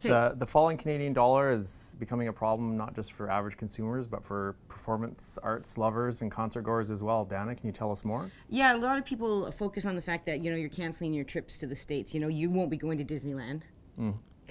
The falling Canadian dollar is becoming a problem not just for average consumers, but for performance arts lovers and concert goers as well. Dana, can you tell us more? Yeah, a lot of people focus on the fact that, you're canceling your trips to the States. You won't be going to Disneyland.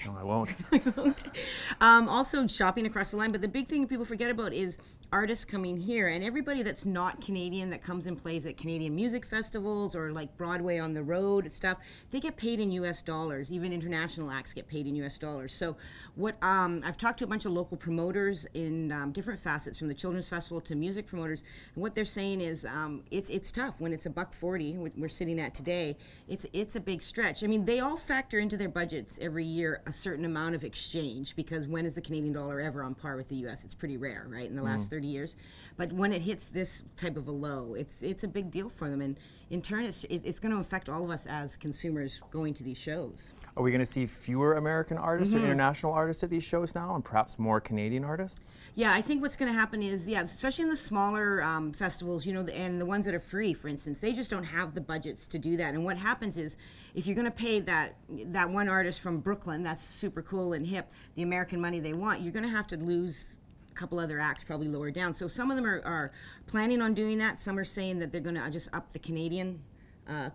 No, I won't. I won't. Also shopping across the line, but the big thing people forget about is artists coming here, and everybody that's not Canadian that comes and plays at Canadian music festivals or like Broadway on the road stuff, they get paid in US dollars. Even international acts get paid in US dollars. So what I've talked to a bunch of local promoters in different facets, from the children's festival to music promoters, and what they're saying is it's tough when it's $1.40 we're sitting at today. It's a big stretch. I mean, they all factor into their budgets every year a certain amount of exchange, because when is the Canadian dollar ever on par with the US? It's pretty rare, right, in the last 30 years. But when it hits this type of a low, it's a big deal for them, and in turn it's going to affect all of us as consumers going to these shows. Are we going to see fewer American artists or international artists at these shows now, and perhaps more Canadian artists? Yeah, I think what's going to happen is, especially in the smaller festivals, and the ones that are free, for instance, they just don't have the budgets to do that. And what happens is, if you're going to pay that one artist from Brooklyn, that's super cool and hip, the American money they want, you're going to have to lose a couple other acts probably lower down. So some of them are planning on doing that. Some are saying that they're going to just up the Canadian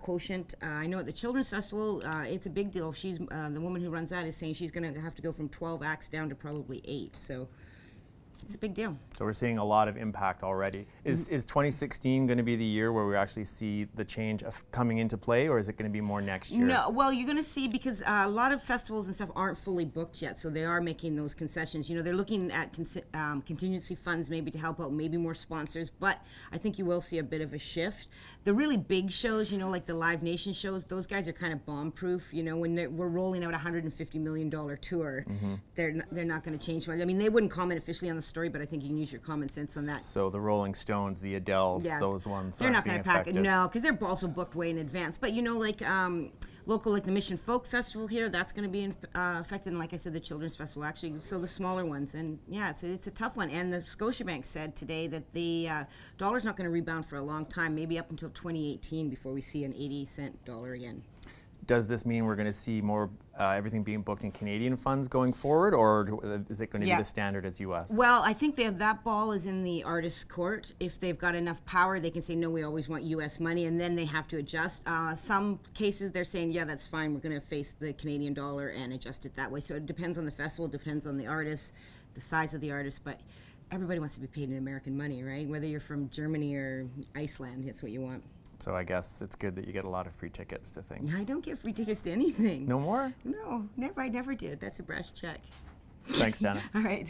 quotient. I know at the Children's Festival, it's a big deal. She's the woman who runs that is saying she's going to have to go from 12 acts down to probably 8. So it's a big deal. So we're seeing a lot of impact already. Is 2016 going to be the year where we actually see the change coming into play, or is it going to be more next year? No, well, you're going to see, because a lot of festivals and stuff aren't fully booked yet, so they are making those concessions. They're looking at contingency funds maybe to help out, maybe more sponsors, but I think you will see a bit of a shift. The really big shows, like the Live Nation shows, those guys are kind of bomb-proof. When we're rolling out a $150 million tour, they're not going to change much. I mean, they wouldn't comment officially on the story, but I think you can use your common sense on that. So the Rolling Stones, the Adeles, those ones, they're not going to pack it. No, because they're also booked way in advance. But local, like the Mission Folk Festival here, that's going to be affected. And like I said, the Children's Festival, actually, so the smaller ones. And yeah, it's a tough one. And the Scotiabank said today that the dollar's not going to rebound for a long time, maybe up until 2018 before we see an 80-cent dollar again. Does this mean we're going to see more everything being booked in Canadian funds going forward, or is it going to be the standard as U.S.? Well, I think that ball is in the artist's court. If they've got enough power, they can say, no, we always want U.S. money, and then they have to adjust. Some cases they're saying, yeah, that's fine, we're going to face the Canadian dollar and adjust it that way. So it depends on the festival, depends on the artist, the size of the artist, but everybody wants to be paid in American money, right? Whether you're from Germany or Iceland, that's what you want. So I guess it's good that you get a lot of free tickets to things. I don't get free tickets to anything. No more? No, never. I never did. That's a brash check. Thanks, Dana. All right.